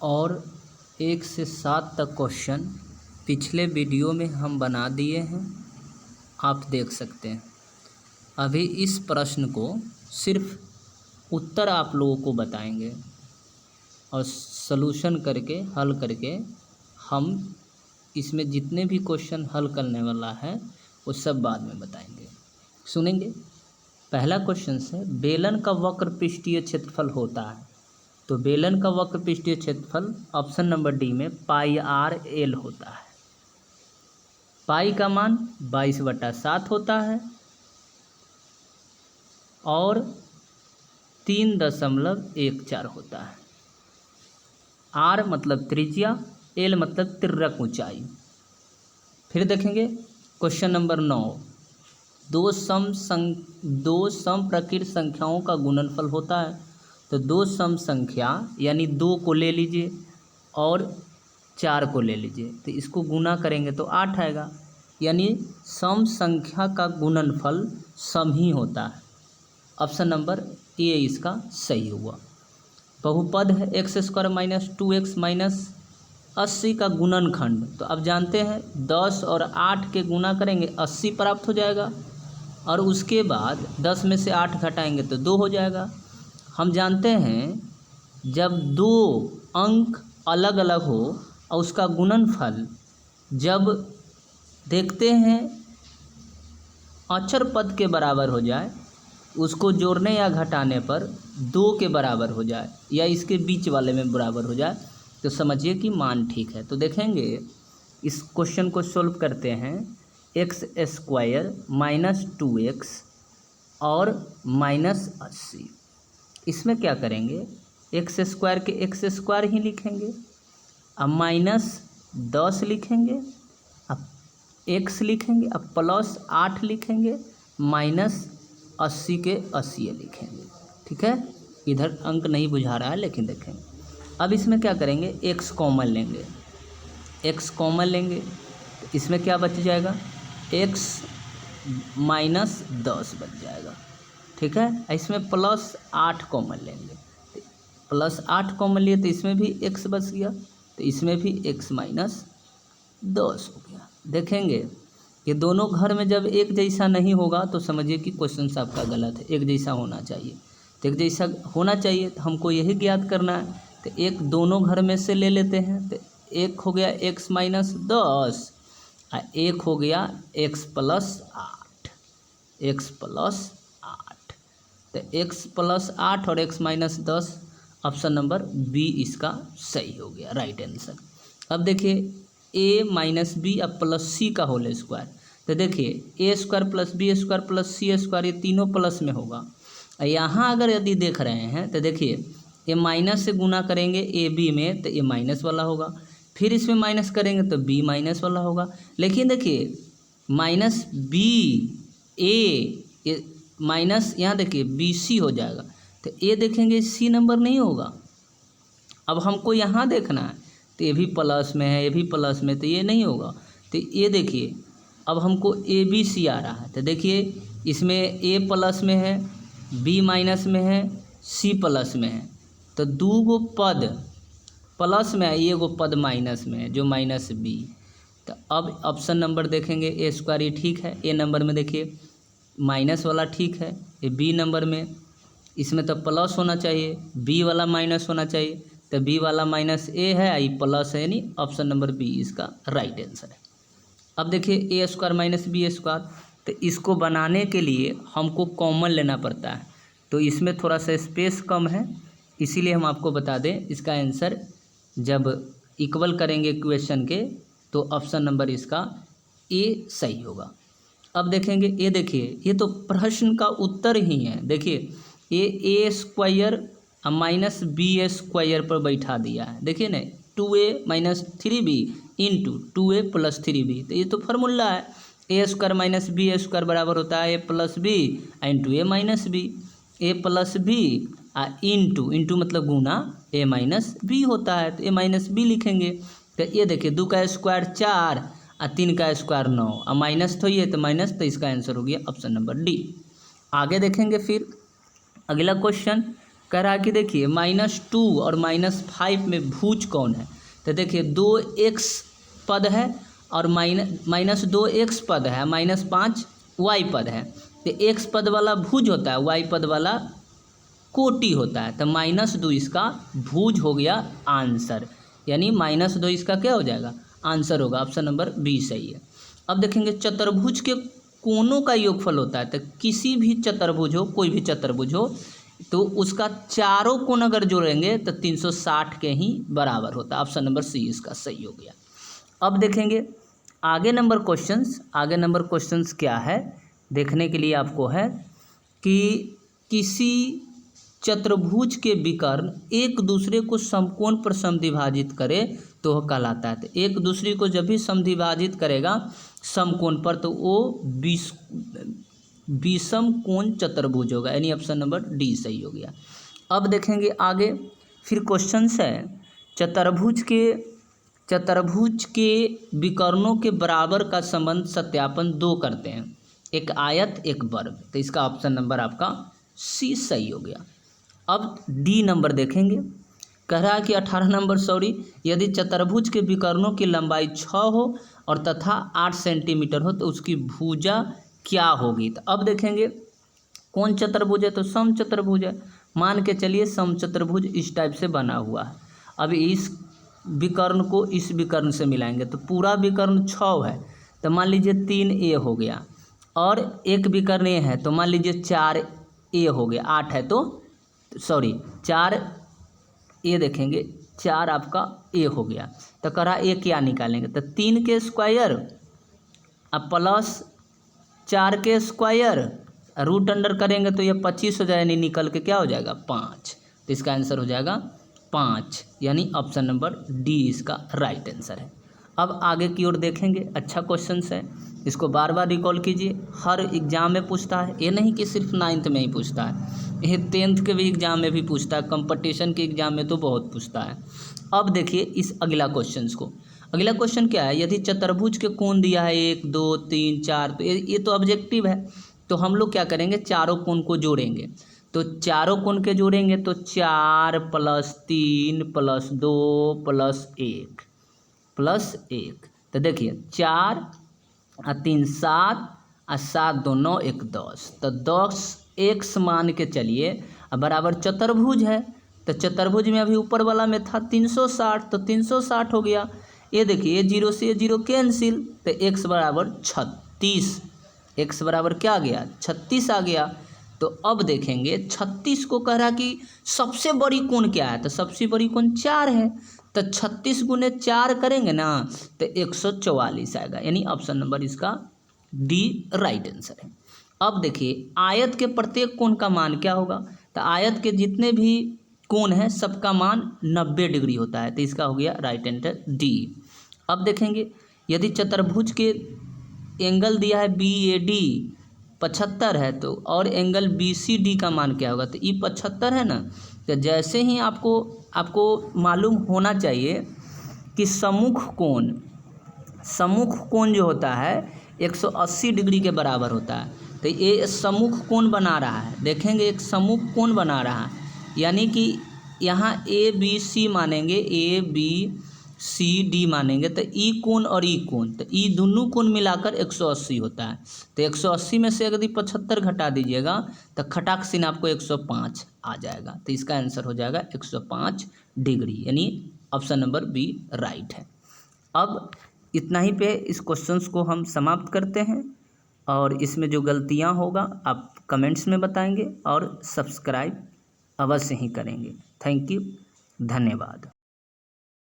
और 1 से 7 तक क्वेश्चन पिछले वीडियो में हम बना दिए हैं, आप देख सकते हैं। अभी इस प्रश्न को सिर्फ उत्तर आप लोगों को बताएंगे और सॉल्यूशन करके हल करके हम इसमें जितने भी क्वेश्चन हल करने वाला है वो सब बाद में बताएंगे। सुनेंगे। पहला क्वेश्चन है, बेलन का वक्र पृष्ठीय क्षेत्रफल होता है। तो बेलन का वक्र पृष्ठीय क्षेत्रफल ऑप्शन नंबर डी में πr/l होता है। पाई का मान 22/7 होता है और 3.14 होता है। r मतलब त्रिज्या, l मतलब तिर्यक ऊंचाई। फिर देखेंगे क्वेश्चन नंबर 9, दो समप्रकृत संख्याओं का गुणनफल होता है। तो दो सम संख्या यानी 2 को ले लीजिए और 4 को ले लीजिए, तो इसको गुना करेंगे तो 8 आएगा। यानी सम संख्या का गुणनफल सम ही होता है। ऑप्शन नंबर ए इसका सही हुआ। बहुपद है x² - 2x - 80 का गुणनखंड। तो अब जानते हैं 10 और 8 के गुना करेंगे 80 प्राप्त हो जाएगा और उसके बाद 10 में से 8 घटाएंगे तो 2 हो जाएगा। हम जानते हैं जब दो अंक अलग अलग हो और उसका गुणनफल जब देखते हैं अचर पद के बराबर हो जाए, उसको जोड़ने या घटाने पर 2 के बराबर हो जाए या इसके बीच वाले में बराबर हो जाए, तो समझिए कि मान ठीक है। तो देखेंगे इस क्वेश्चन को सॉल्व करते हैं। x² - 2x और -80, इसमें क्या करेंगे, x² के x² ही लिखेंगे, अब -10 लिखेंगे, अब x लिखेंगे, अब +8 लिखेंगे, -80 के 80 लिखेंगे। ठीक है, इधर अंक नहीं बुझा रहा है लेकिन देखें। अब इसमें क्या करेंगे, x कॉमन लेंगे, x कॉमन लेंगे तो इसमें क्या बच जाएगा, x - 10 बच जाएगा। ठीक है, इसमें +8 कॉमन लेंगे, +8 कॉमन लिए तो इसमें भी x बच गया, तो इसमें भी x - 10 हो गया। देखेंगे ये दोनों घर में जब एक जैसा नहीं होगा तो समझिए कि क्वेश्चन आपका गलत है। एक जैसा होना चाहिए, तो एक जैसा होना चाहिए तो हमको यही ज्ञात करना है। तो एक दोनों घर में से ले लेते हैं, तो एक हो गया x - 10 और एक हो गया x + 8, x + 8। तो x + 8 और x - 10, ऑप्शन नंबर बी इसका सही हो गया, राइट आंसर। अब देखिए a - b अब +c का होल स्क्वायर। तो देखिए a² + b² + c² ये तीनों प्लस में होगा। यहाँ अगर यदि देख रहे हैं तो देखिए ये माइनस से गुना करेंगे ए बी में तो ये माइनस वाला होगा, फिर इसमें माइनस करेंगे तो बी माइनस वाला होगा। लेकिन देखिए -b a माइनस यहाँ देखिए BC हो जाएगा, तो ये देखेंगे C नंबर नहीं होगा। अब हमको यहाँ देखना है तो ये भी प्लस में है, ये भी प्लस में, तो ये नहीं होगा। तो ये देखिए अब हमको ABC आ रहा है, तो देखिए इसमें A प्लस में है, B माइनस में है, C प्लस में है, तो 2 गो पद प्लस में है, एगो पद माइनस में है जो -b। तो अब ऑप्शन नंबर देखेंगे a² ये ठीक है, A नंबर में देखिए माइनस वाला ठीक है, ये B नंबर में इसमें तो प्लस होना चाहिए, B वाला माइनस होना चाहिए, तो B वाला -a है, आई प्लस है, यानी ऑप्शन नंबर बी इसका राइट आंसर है। अब देखिए a² - b², तो इसको बनाने के लिए हमको कॉमन लेना पड़ता है, तो इसमें थोड़ा सा स्पेस कम है, इसीलिए हम आपको बता दें इसका आंसर जब इक्वल करेंगे इक्वेशन के तो ऑप्शन नंबर इसका ए सही होगा। अब देखेंगे ये देखिए ये तो प्रश्न का उत्तर ही है। देखिए ये a² -b² पर बैठा दिया है, देखिए ना 2a - 3b × 2a + 3b, तो ये तो फार्मूला है, a² - b² बराबर होता है a + b × a - b, a + b into मतलब गुना a - b होता है, तो a - b लिखेंगे। तो ये देखिए 2 का स्क्वायर 4 और 3 का स्क्वायर 9 और माइनस तो ये तो माइनस, तो इसका आंसर हो गया ऑप्शन नंबर डी। आगे देखेंगे फिर अगला क्वेश्चन, कह रहा है कि देखिए -2 और -5 में भुज कौन है। तो देखिए 2x पद है और -2x पद है, -5y पद है। तो x पद वाला भुज होता है, y पद वाला कोटि होता है। तो -2 इसका भुज हो गया आंसर, यानी -2 इसका क्या हो जाएगा, आंसर होगा। ऑप्शन नंबर बी सही है। अब देखेंगे चतुर्भुज के कोनों का योगफल होता है। तो किसी भी चतुर्भुज हो, कोई भी चतुर्भुज हो, तो उसका चारों कोण अगर जोड़ेंगे तो 360 के ही बराबर होता है। ऑप्शन नंबर सी इसका सही हो गया। अब देखेंगे आगे नंबर क्वेश्चंस क्या है देखने के लिए आपको है कि किसी चतुर्भुज के विकर्ण एक दूसरे को समकोण पर समद्विभाजित करे तो वह कहलाता है। तो एक दूसरे को जब भी समद्विभाजित करेगा समकोण पर तो वो विषम कोण चतुर्भुज होगा, यानी ऑप्शन नंबर डी सही हो गया। अब देखेंगे आगे फिर क्वेश्चंस है चतुर्भुज के विकर्णों के बराबर का संबंध सत्यापन 2 करते हैं, एक आयत एक वर्ग। तो इसका ऑप्शन नंबर आपका सी सही हो गया। अब डी नंबर देखेंगे, कह रहा है कि 18 नंबर यदि चतुर्भुज के विकर्णों की लंबाई 6 हो और तथा 8 सेंटीमीटर हो तो उसकी भुजा क्या होगी। तो अब देखेंगे कौन चतुर्भुज है, तो सम चतुर्भुज है। मान के चलिए सम चतुर्भुज इस टाइप से बना हुआ है। अब इस विकर्ण को इस विकर्ण से मिलाएंगे तो पूरा विकर्ण 6 है, तो मान लीजिए 3a हो गया, और एक विकर्ण ए है तो मान लीजिए 4a हो गया। 8 है तो 4 ए देखेंगे 4 आपका ए हो गया। तो कह रहा ए क्या निकालेंगे, तो 3 के स्क्वायर अब प्लस 4 के स्क्वायर रूट अंडर करेंगे तो ये 25 हो जाएगा, यानी निकल के क्या हो जाएगा 5। तो इसका आंसर हो जाएगा 5, यानी ऑप्शन नंबर डी इसका राइट आंसर है। अब आगे की ओर देखेंगे, अच्छा क्वेश्चन है, इसको बार बार रिकॉल कीजिए। हर एग्जाम में पूछता है, ये नहीं कि सिर्फ 9th में ही पूछता है, ये 10th के भी एग्जाम में भी पूछता है, कंपटीशन के एग्जाम में तो बहुत पूछता है। अब देखिए इस अगला क्वेश्चन को, अगला क्वेश्चन क्या है, यदि चतुर्भुज के कोण दिया है 1 2 3 4, तो ये तो ऑब्जेक्टिव है, तो हम लोग क्या करेंगे चारों कोण को जोड़ेंगे। तो चारों कोण के जोड़ेंगे तो 4 + 3 + 2 + 1 तो देखिए 4 और 3 7 और 7 2 9 1 10, तो 10 x मान के चलिए बराबर चतुर्भुज है। तो चतुर्भुज में अभी ऊपर वाला में था 360, तो 360 हो गया। ये देखिए 0 से 0 कैंसिल, तो x बराबर 36, x बराबर क्या आ गया 36 आ गया। तो अब देखेंगे 36 को कह रहा कि सबसे बड़ी कोण क्या है, तो सबसे बड़ी कोण 4 है। तो 36 गुने 4 करेंगे ना तो 144 आएगा, यानी ऑप्शन नंबर इसका डी राइट आंसर है। अब देखिए आयत के प्रत्येक कोण का मान क्या होगा, तो आयत के जितने भी कोण है सबका मान 90 डिग्री होता है, तो इसका हो गया राइट आंसर डी। अब देखेंगे यदि चतुर्भुज के एंगल दिया है BAD 75 है, तो और एंगल BCD का मान क्या होगा, तो ये 75 है ना। तो जैसे ही आपको मालूम होना चाहिए कि सम्मुख कोण जो होता है 180 डिग्री के बराबर होता है। तो ये सम्मुख कोण बना रहा है, देखेंगे एक सम्मुख कोण बना रहा है, यानी कि यहाँ ABC मानेंगे, ABCD मानेंगे, तो ई कोण और ई कोण, तो ई दोनों कोण मिलाकर 180 होता है। तो 180 में से यदि 75 घटा दीजिएगा तो खटाक सिन आपको 105 आ जाएगा। तो इसका आंसर हो जाएगा 105 डिग्री, यानी ऑप्शन नंबर बी राइट है। अब इतना ही पे इस क्वेश्चंस को हम समाप्त करते हैं, और इसमें जो गलतियां होगा आप कमेंट्स में बताएंगे और सब्सक्राइब अवश्य ही करेंगे। थैंक यू, धन्यवाद।